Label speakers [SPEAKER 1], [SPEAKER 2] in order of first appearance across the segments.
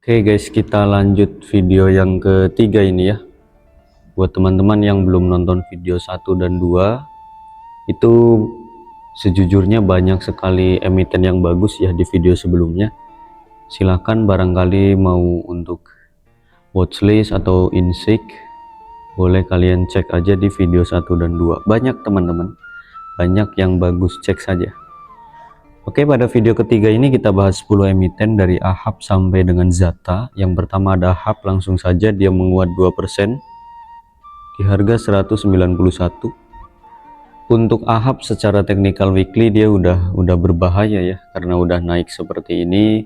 [SPEAKER 1] Oke guys, kita lanjut video yang ketiga ini ya. Buat teman-teman yang belum nonton video 1 dan 2, itu sejujurnya banyak sekali emiten yang bagus ya di video sebelumnya. Silahkan barangkali mau untuk watchlist atau insik, boleh kalian cek aja di video 1 dan 2. Banyak teman-teman, banyak yang bagus, cek saja. Oke, pada video ketiga ini kita bahas 10 emiten dari AHAP sampai dengan Zata. Yang pertama ada AHAP, langsung saja dia menguat 2% di harga 191. Untuk AHAP secara technical weekly dia udah berbahaya ya, karena udah naik seperti ini,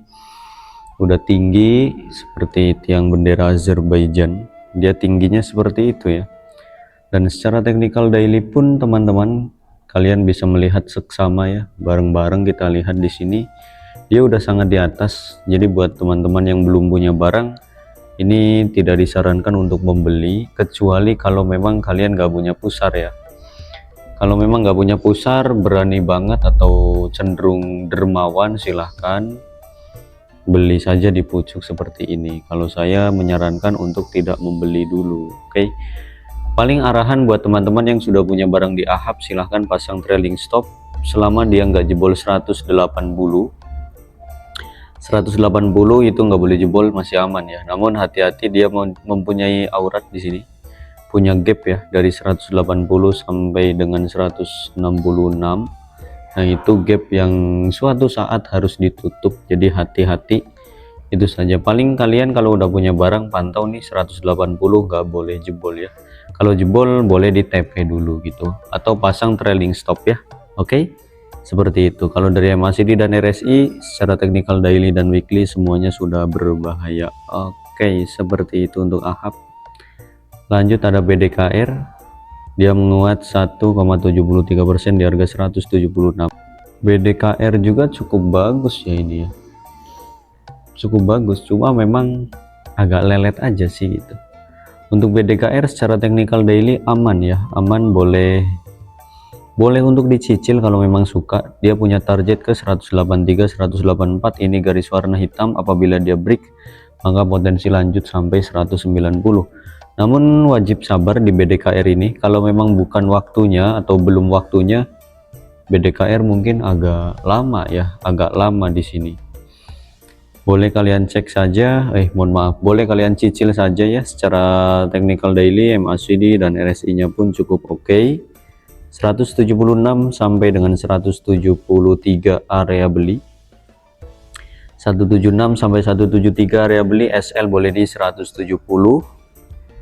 [SPEAKER 1] udah tinggi seperti tiang bendera Azerbaijan. Dia tingginya seperti itu ya. Dan secara technical daily pun teman-teman, kalian bisa melihat seksama ya, bareng-bareng kita lihat di sini dia udah sangat di atas. Jadi buat teman-teman yang belum punya barang, ini tidak disarankan untuk membeli, kecuali kalau memang kalian gak punya pusar ya. Kalau memang gak punya pusar, berani banget atau cenderung dermawan, silahkan beli saja di pucuk seperti ini. Kalau saya menyarankan untuk tidak membeli dulu. Oke. Paling arahan buat teman-teman yang sudah punya barang di AHAP, silahkan pasang trailing stop selama dia nggak jebol 180. 180 itu nggak boleh jebol, masih aman ya. Namun hati-hati, dia mempunyai aurat di sini, punya gap ya dari 180 sampai dengan 166. Nah itu gap yang suatu saat harus ditutup, jadi hati-hati. Itu saja. Paling kalian kalau udah punya barang, pantau nih 180 nggak boleh jebol ya. Kalau jebol boleh di TP dulu gitu, atau pasang trailing stop ya. Oke, seperti itu. Kalau dari MACD dan RSI secara technical daily dan weekly semuanya sudah berbahaya. Oke, seperti itu untuk AHAP. Lanjut ada BDKR, dia menguat 1,73% di harga 176. BDKR juga cukup bagus ya ini ya, cukup bagus, cuma memang agak lelet aja sih gitu. Untuk BDKR secara technical daily aman ya, aman, boleh untuk dicicil kalau memang suka. Dia punya target ke 183 184, ini garis warna hitam. Apabila dia break maka potensi lanjut sampai 190. Namun wajib sabar di BDKR ini, kalau memang bukan waktunya atau belum waktunya, BDKR mungkin agak lama ya, agak lama di sini. Boleh kalian cek saja, boleh kalian cicil saja ya. Secara technical daily, MACD dan RSI nya pun cukup oke. 176 sampai dengan 173 area beli, 176 sampai 173 area beli. SL boleh di 170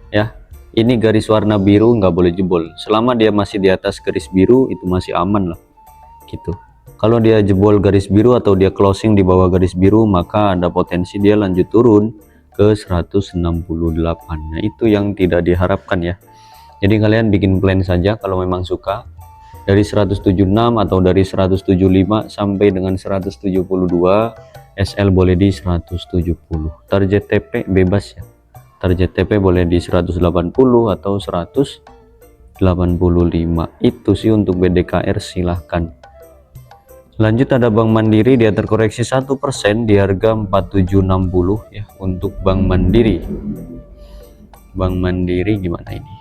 [SPEAKER 1] ya. Ini garis warna biru nggak boleh jebol, selama dia masih di atas garis biru itu masih aman lah gitu. Kalau dia jebol garis biru atau dia closing di bawah garis biru, maka ada potensi dia lanjut turun ke 168. Nah itu yang tidak diharapkan ya. Jadi kalian bikin plan saja kalau memang suka. Dari 176 atau dari 175 sampai dengan 172, SL boleh di 170. Target TP bebas ya, target TP boleh di 180 atau 185. Itu sih untuk BDKR, silahkan. Lanjut ada Bank Mandiri, dia terkoreksi 1% di harga 4760 ya. Untuk Bank Mandiri, Bank Mandiri gimana ini?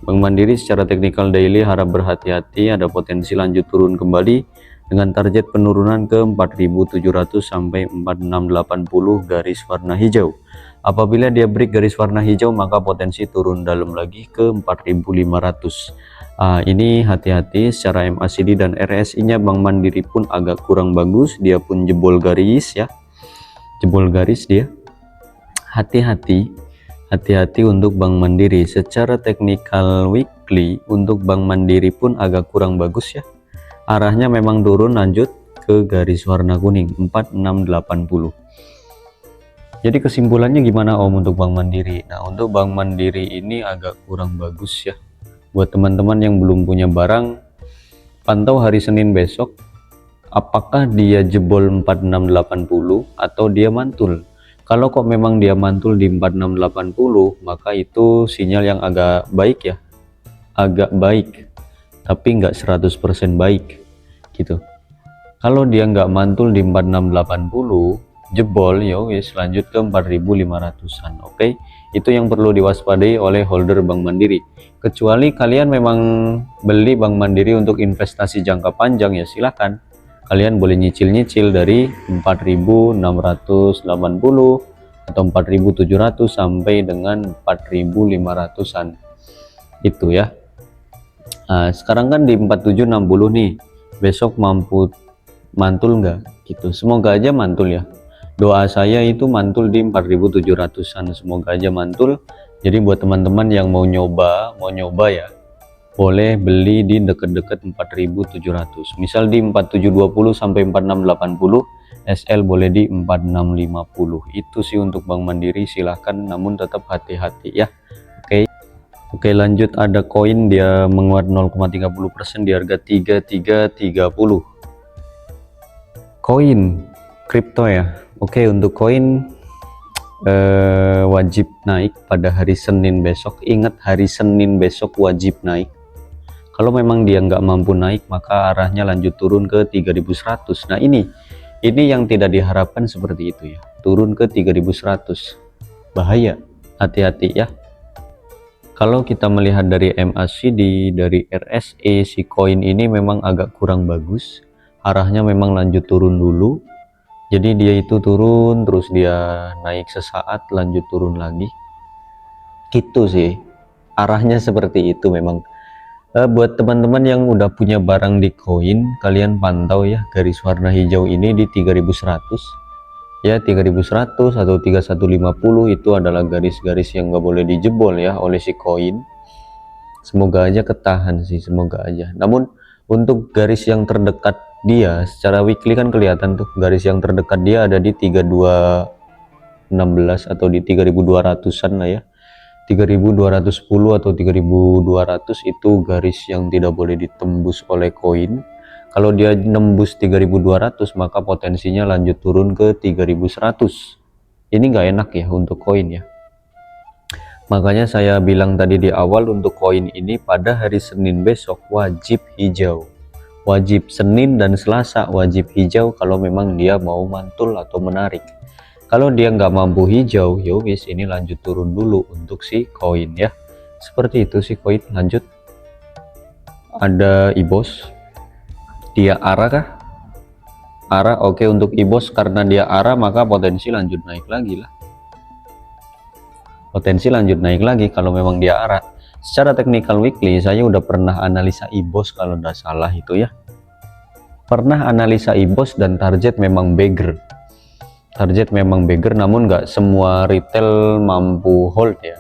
[SPEAKER 1] Bank Mandiri secara technical daily harap berhati-hati, ada potensi lanjut turun kembali dengan target penurunan ke 4700 sampai 4680 garis warna hijau. Apabila dia break garis warna hijau, maka potensi turun dalam lagi ke 4500. Ini hati-hati. Secara MACD dan RSI nya Bank Mandiri pun agak kurang bagus, dia pun jebol garis ya, jebol garis dia. Hati-hati untuk Bank Mandiri. Secara technical weekly untuk Bank Mandiri pun agak kurang bagus ya, arahnya memang turun lanjut ke garis warna kuning 4680. Jadi kesimpulannya gimana Om untuk Bank Mandiri? Nah untuk Bank Mandiri ini agak kurang bagus ya. Buat teman-teman yang belum punya barang, pantau hari Senin besok, apakah dia jebol 4680 atau dia mantul. Kalau kok memang dia mantul di 4680, maka itu sinyal yang agak baik ya, agak baik, tapi nggak 100% baik gitu. Kalau dia nggak mantul di 4680, jebol, ya wis lanjut ke 4.500-an. Oke, itu yang perlu diwaspadai oleh holder Bank Mandiri. Kecuali kalian memang beli Bank Mandiri untuk investasi jangka panjang, ya silahkan kalian boleh nyicil-nyicil dari 4.680 atau 4.700 sampai dengan 4.500-an itu ya. Nah, sekarang kan di 4760 nih, besok mampu mantul nggak gitu? Semoga aja mantul ya. Doa saya itu mantul di 4.700-an, semoga aja mantul. Jadi buat teman-teman yang mau nyoba ya, boleh beli di deket-deket 4.700. Misal di 4720 sampai 4680, SL boleh di 4650. Itu sih untuk Bank Mandiri, silahkan, namun tetap hati-hati ya. Oke, lanjut ada koin, dia menguat 0,30% di harga 3330. Koin kripto ya. Oke, untuk koin wajib naik pada hari Senin besok. Ingat, hari Senin besok wajib naik. Kalau memang dia nggak mampu naik, maka arahnya lanjut turun ke 3100. Nah, ini yang tidak diharapkan seperti itu ya, turun ke 3100. Bahaya, hati-hati ya. Kalau kita melihat dari MACD, dari RSI, si koin ini memang agak kurang bagus. Arahnya memang lanjut turun dulu. Jadi dia itu turun, terus dia naik sesaat, lanjut turun lagi. Gitu sih. Arahnya seperti itu memang. Buat teman-teman yang udah punya barang di koin, kalian pantau ya garis warna hijau ini di 3100. Ya, 3100 atau 3150 itu adalah garis-garis yang nggak boleh dijebol ya oleh si koin. Semoga aja ketahan sih, semoga aja. Namun untuk garis yang terdekat dia secara weekly kan kelihatan tuh, garis yang terdekat dia ada di 3216 atau di 3200-an lah ya. 3210 atau 3200 itu garis yang tidak boleh ditembus oleh koin. Kalau dia nembus 3200, maka potensinya lanjut turun ke 3100. Ini nggak enak ya untuk koin ya. Makanya saya bilang tadi di awal, untuk koin ini pada hari Senin besok wajib hijau. Wajib Senin dan Selasa wajib hijau kalau memang dia mau mantul atau menarik. Kalau dia nggak mampu hijau, ya wis, ini lanjut turun dulu untuk si koin ya. Seperti itu sih koin. Lanjut ada IBOS, dia arah kah? Arah. Oke, untuk IBOS karena dia arah maka potensi lanjut naik lagi lah. Potensi lanjut naik lagi kalau memang dia arah. Secara technical weekly saya udah pernah analisa IBOS kalau nggak salah itu ya. Pernah analisa IBOS dan target memang beggar. Target memang beggar, namun nggak semua retail mampu hold ya.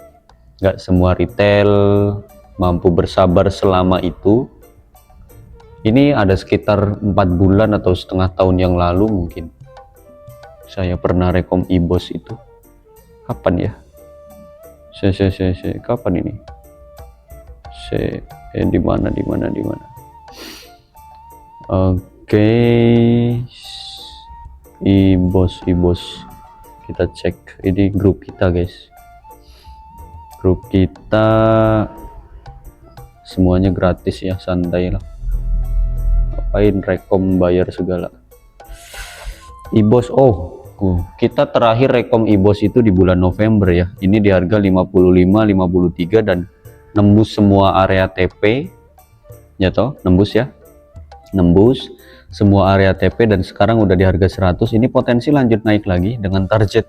[SPEAKER 1] Nggak semua retail mampu bersabar selama itu. Ini ada sekitar 4 bulan atau setengah tahun yang lalu mungkin saya pernah rekom IBOS itu. Kapan ya? Kapan ini? Di mana? Oke. IBOS kita cek, ini grup kita guys, grup kita semuanya gratis ya, santai lah, ngapain rekom bayar segala. IBOS, kita terakhir rekom IBOS itu di bulan November ya, ini di harga 55, 53 dan nembus semua area TP ya toh, nembus semua area TP dan sekarang udah di harga 100. Ini potensi lanjut naik lagi dengan target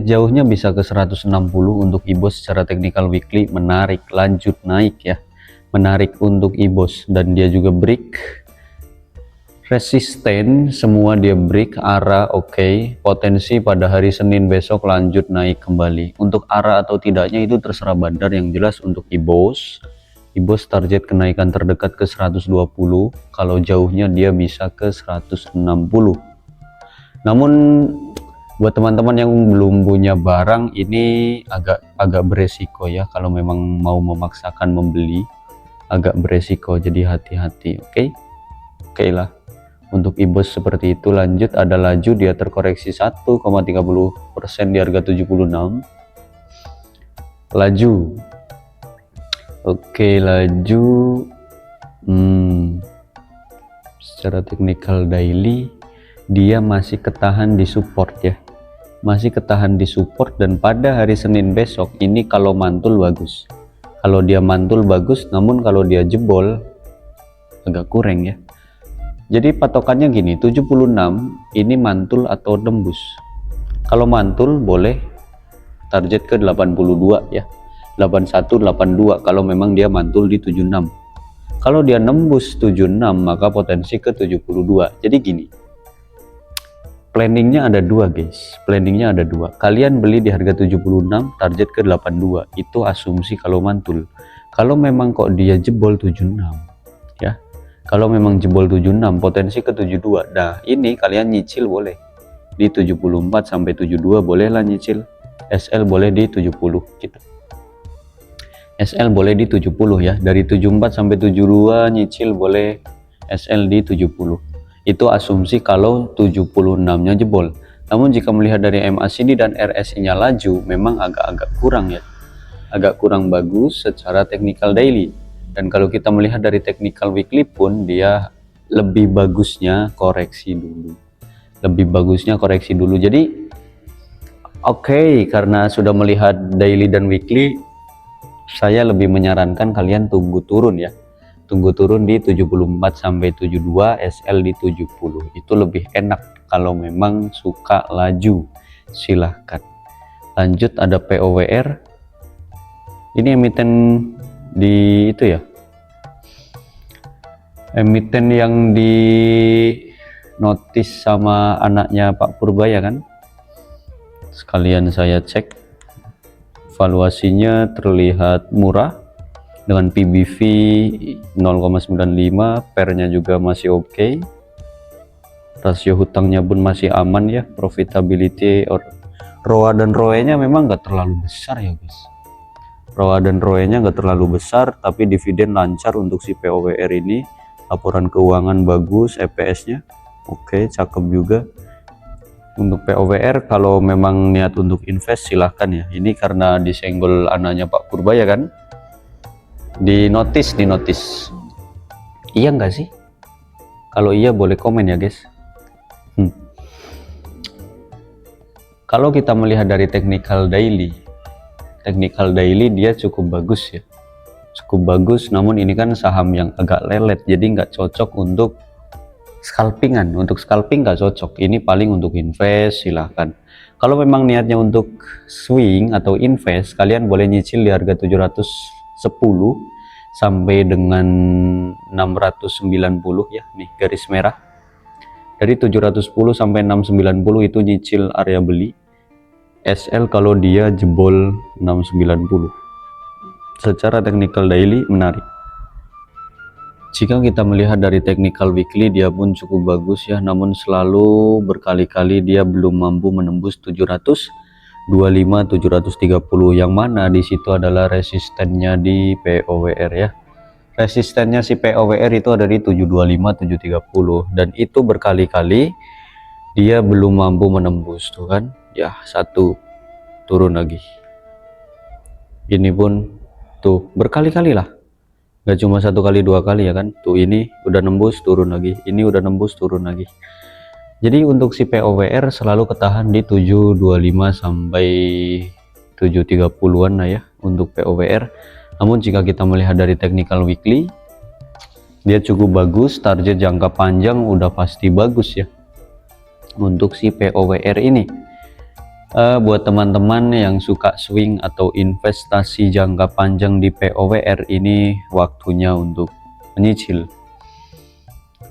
[SPEAKER 1] jauhnya bisa ke 160 untuk IBOS. Secara technical weekly menarik, lanjut naik ya, menarik untuk IBOS. Dan dia juga break resisten, semua dia break arah. Oke, potensi pada hari Senin besok lanjut naik kembali. Untuk arah atau tidaknya itu terserah Bandar, yang jelas untuk IBOS target kenaikan terdekat ke 120, kalau jauhnya dia bisa ke 160. Namun buat teman-teman yang belum punya barang, ini agak beresiko ya, kalau memang mau memaksakan membeli agak beresiko, jadi hati-hati. Oke lah, untuk IBOS seperti itu. Lanjut ada Laju, dia terkoreksi 1,30% di harga 76. Laju. Oke, Laju secara technical daily dia masih ketahan di support ya, masih ketahan di support. Dan pada hari Senin besok ini kalau mantul bagus, kalau dia mantul bagus, namun kalau dia jebol agak kurang ya. Jadi patokannya gini, 76 ini mantul atau tembus. Kalau mantul boleh target ke 82 ya, 81 82 kalau memang dia mantul di 76. Kalau dia nembus 76 maka potensi ke 72. Jadi gini, planningnya ada dua guys, planningnya ada dua. Kalian beli di harga 76, target ke 82, itu asumsi kalau mantul. Kalau memang kok dia jebol 76 ya, kalau memang jebol 76 potensi ke 72, nah ini kalian nyicil boleh di 74 sampai 72, bolehlah nyicil. SL boleh di 70 gitu, SL boleh di 70 ya, dari 74 sampai 72 nyicil boleh, SL di 70. Itu asumsi kalau 76 nya jebol. Namun jika melihat dari MACD dan RSI nya laju, memang agak-agak kurang ya, agak kurang bagus secara technical daily. Dan kalau kita melihat dari technical weekly pun dia lebih bagusnya koreksi dulu, lebih bagusnya koreksi dulu. Jadi oke, karena sudah melihat daily dan weekly, saya lebih menyarankan kalian tunggu turun ya, tunggu turun di 74 sampai 72, SL di 70. Itu lebih enak kalau memang suka laju, silahkan. Lanjut ada POWR, ini emiten di itu ya, emiten yang di notis sama anaknya Pak Purbaya kan. Sekalian saya cek, valuasinya terlihat murah dengan PBV 0,95, pernya juga masih oke, rasio hutangnya pun masih aman ya, profitability ROA dan ROE nya memang nggak terlalu besar ya guys, ROA dan ROE nya nggak terlalu besar, tapi dividen lancar untuk si POWR ini. Laporan keuangan bagus, EPS nya oke, cakep juga. Untuk POWR kalau memang niat untuk invest silahkan ya, ini karena disenggol anaknya Pak Purbaya kan, di notis iya nggak sih? Kalau iya boleh komen ya guys. Kalau kita melihat dari technical daily dia cukup bagus ya, cukup bagus. Namun ini kan saham yang agak lelet, jadi nggak cocok untuk scalpingan. Untuk scalping nggak cocok, ini paling untuk invest silahkan. Kalau memang niatnya untuk swing atau invest, kalian boleh nyicil di harga 710 sampai dengan 690 ya, nih garis merah. Dari 710 sampai 690 itu nyicil area beli. SL kalau dia jebol 690. Secara technical daily menarik. Jika kita melihat dari technical weekly, dia pun cukup bagus ya, namun selalu berkali-kali dia belum mampu menembus 725 730, yang mana di situ adalah resistennya di POWR ya. Resistennya si POWR itu ada di 725 730, dan itu berkali-kali dia belum mampu menembus tuh kan ya. Satu, turun lagi, ini pun tuh berkali-kali lah, nggak cuma satu kali dua kali ya kan. Tuh ini udah nembus turun lagi, ini udah nembus turun lagi. Jadi untuk si POWR selalu ketahan di 725 sampai 730-an lah ya untuk POWR. Namun jika kita melihat dari technical weekly, dia cukup bagus, target jangka panjang udah pasti bagus ya untuk si POWR ini. Buat teman-teman yang suka swing atau investasi jangka panjang di POWR, ini waktunya untuk menyicil,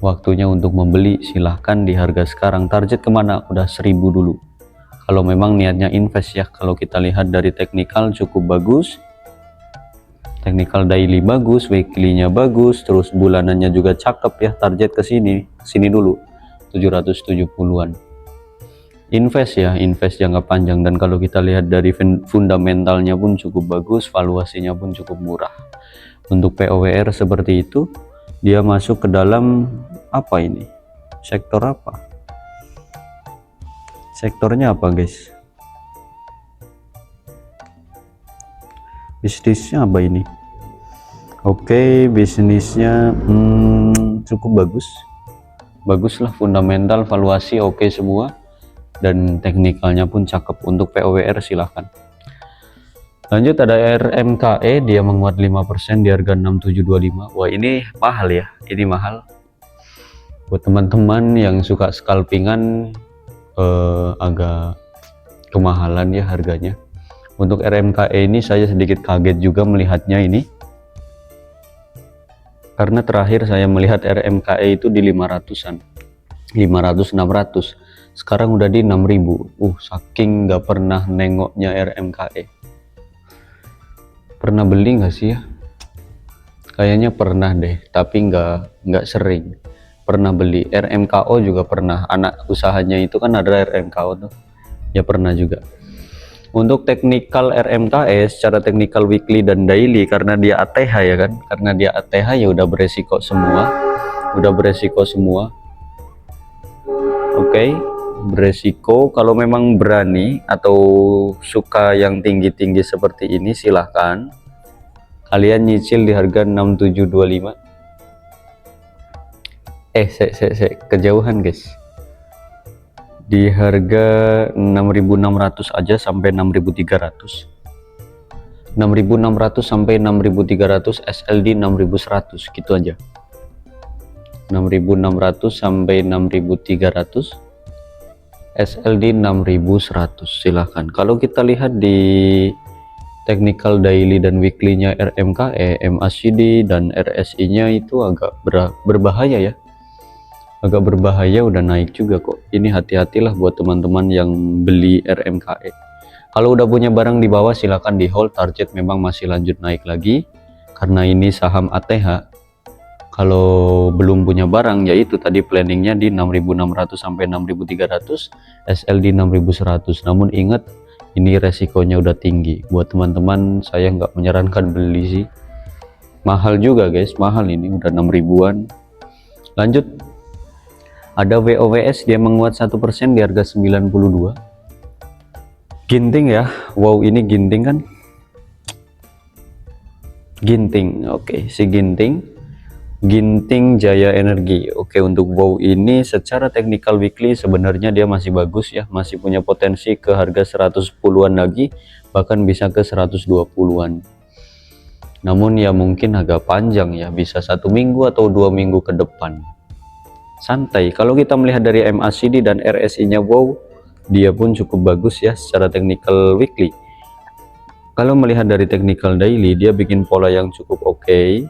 [SPEAKER 1] waktunya untuk membeli. Silahkan di harga sekarang. Target kemana? Udah 1000 dulu kalau memang niatnya invest ya. Kalau kita lihat dari technical cukup bagus, technical daily bagus, weekly-nya bagus, terus bulanannya juga cakep ya. Target ke sini dulu 770-an. Invest ya, invest jangka panjang. Dan kalau kita lihat dari fundamentalnya pun cukup bagus, valuasinya pun cukup murah. Untuk POWR seperti itu. Dia masuk ke dalam apa ini? Sektor apa? Sektornya apa guys? Bisnisnya apa ini? Oke, bisnisnya cukup bagus. bagus lah, fundamental, valuasi oke semua, dan teknikalnya pun cakep. Untuk POWR silahkan. Lanjut ada RMKE, dia menguat 5% di harga 6725. Wah ini mahal ya, ini mahal buat teman-teman yang suka scalpingan, agak kemahalan ya harganya. Untuk RMKE ini saya sedikit kaget juga melihatnya ini, karena terakhir saya melihat RMKE itu di 500-an, 500-600, sekarang udah di 6000. Saking nggak pernah nengoknya RMKE. Pernah beli nggak sih ya? Kayaknya pernah deh, tapi nggak sering. Pernah beli. RMKO juga pernah, anak usahanya itu kan ada RMKO tuh ya, pernah juga. Untuk teknikal RMKE secara teknikal weekly dan daily, karena dia ATH ya kan, karena dia ATH ya udah beresiko semua, Oke, beresiko. Kalau memang berani atau suka yang tinggi-tinggi seperti ini, silahkan kalian nyicil di harga 6725. Kejauhan guys, di harga 6.600 aja sampai 6.300, 6.600 sampai 6.300, SLD 6.100 gitu aja, 6.600 sampai 6.300, SLD 6.100 silahkan. Kalau kita lihat di technical daily dan weekly nya RMKE, MACD dan RSI nya itu agak berbahaya ya, agak berbahaya, udah naik juga kok. Ini hati-hatilah buat teman-teman yang beli RMKE. Kalau udah punya barang di bawah silahkan di hold, target memang masih lanjut naik lagi karena ini saham ATH. Kalau belum punya barang, yaitu tadi planningnya di 6.600 sampai 6.300, SLD 6.100. Namun ingat, ini resikonya udah tinggi. Buat teman-teman, saya nggak menyarankan beli sih, mahal juga guys, mahal, ini udah 6 ribuan. Lanjut ada WOWS, dia menguat 1% di harga 92. Ginting ya, wow ini Ginting kan, Ginting, oke, si Ginting Jaya Energi. Oke, untuk wow ini secara technical weekly sebenarnya dia masih bagus ya, masih punya potensi ke harga 110-an lagi, bahkan bisa ke 120-an. Namun ya mungkin agak panjang ya, bisa 1 minggu atau 2 minggu ke depan. Santai. Kalau kita melihat dari MACD dan RSI nya wow, dia pun cukup bagus ya secara technical weekly. Kalau melihat dari technical daily, dia bikin pola yang cukup oke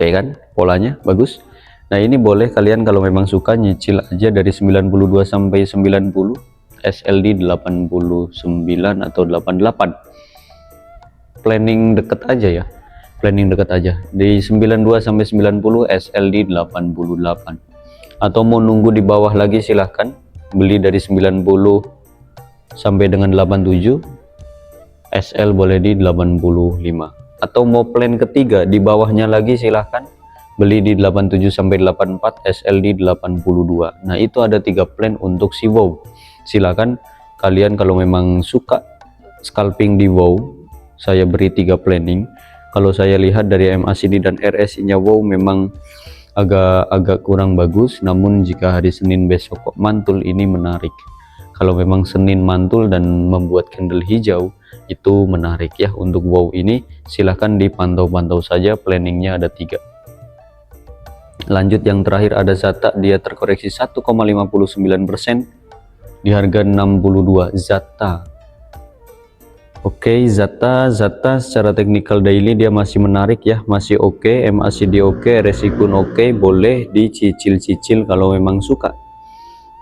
[SPEAKER 1] kan, polanya bagus. Nah ini boleh kalian kalau memang suka nyicil aja dari 92 sampai 90, SLD 89 atau 88. Planning deket aja ya, planning dekat aja di 92 sampai 90, SLD 88. Atau mau nunggu di bawah lagi silahkan beli dari 90 sampai dengan 87, SL boleh di 85. Atau mau plan ketiga di bawahnya lagi silahkan beli di 87 sampai 84, SL di 82. Nah itu ada 3 plan untuk si wow. Silahkan kalian kalau memang suka scalping di wow, saya beri 3 planning. Kalau saya lihat dari MACD dan RSI nya wow memang agak kurang bagus, namun jika hari Senin besok kok mantul, ini menarik. Kalau memang Senin mantul dan membuat candle hijau, itu menarik ya. Untuk wow ini silahkan dipantau-pantau saja, planningnya ada 3. Lanjut yang terakhir ada Zata, dia terkoreksi 1,59% di harga 62. Zata. Oke, Zata secara technical daily dia masih menarik ya, masih oke, MACD oke, resiko oke, boleh dicicil-cicil kalau memang suka.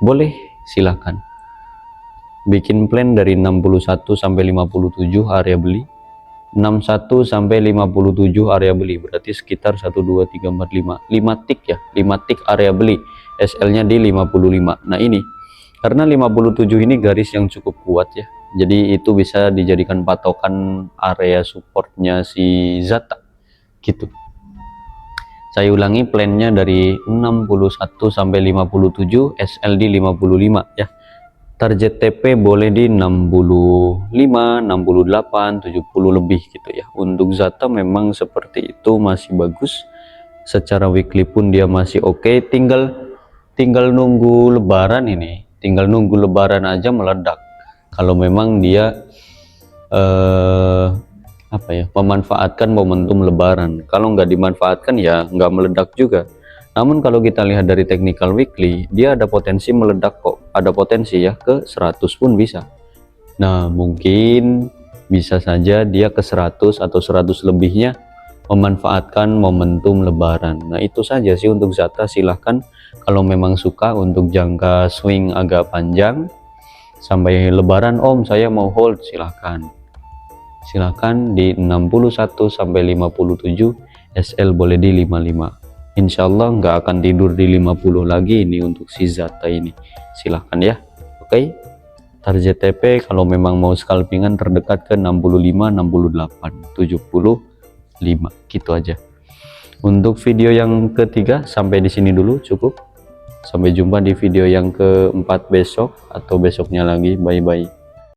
[SPEAKER 1] Boleh, silahkan. Bikin plan dari 61 sampai 57 area beli. 61 sampai 57 area beli, berarti sekitar 1 2 3 4 5 tik ya, 5 tik area beli. SL-nya di 55. Nah, ini karena 57 ini garis yang cukup kuat ya. Jadi itu bisa dijadikan patokan area supportnya si Zata gitu. Saya ulangi, plannya dari 61 sampai 57, SLD 55 ya. Target TP boleh di 65, 68, 70 lebih gitu ya. Untuk Zata memang seperti itu, masih bagus. Secara weekly pun dia masih oke. Tinggal tinggal nunggu lebaran ini, tinggal nunggu lebaran aja meledak kalau memang dia memanfaatkan momentum lebaran. Kalau nggak dimanfaatkan ya nggak meledak juga. Namun kalau kita lihat dari technical weekly, dia ada potensi meledak kok, ada potensi ya ke 100 pun bisa. Nah mungkin bisa saja dia ke 100 atau 100 lebihnya memanfaatkan momentum lebaran. Nah itu saja sih untuk Zata. Silahkan kalau memang suka untuk jangka swing agak panjang sampai lebaran, Om saya mau hold, silahkan di 61 sampai 57, SL boleh di 55. Insya Allah nggak akan tidur di 50 lagi ini untuk si Zata ini. Silahkan ya. Oke, target TP kalau memang mau scalpingan terdekat ke 65, 68, 75 gitu aja. Untuk video yang ketiga sampai di sini dulu cukup. Sampai jumpa di video yang keempat besok atau besoknya lagi. Bye bye.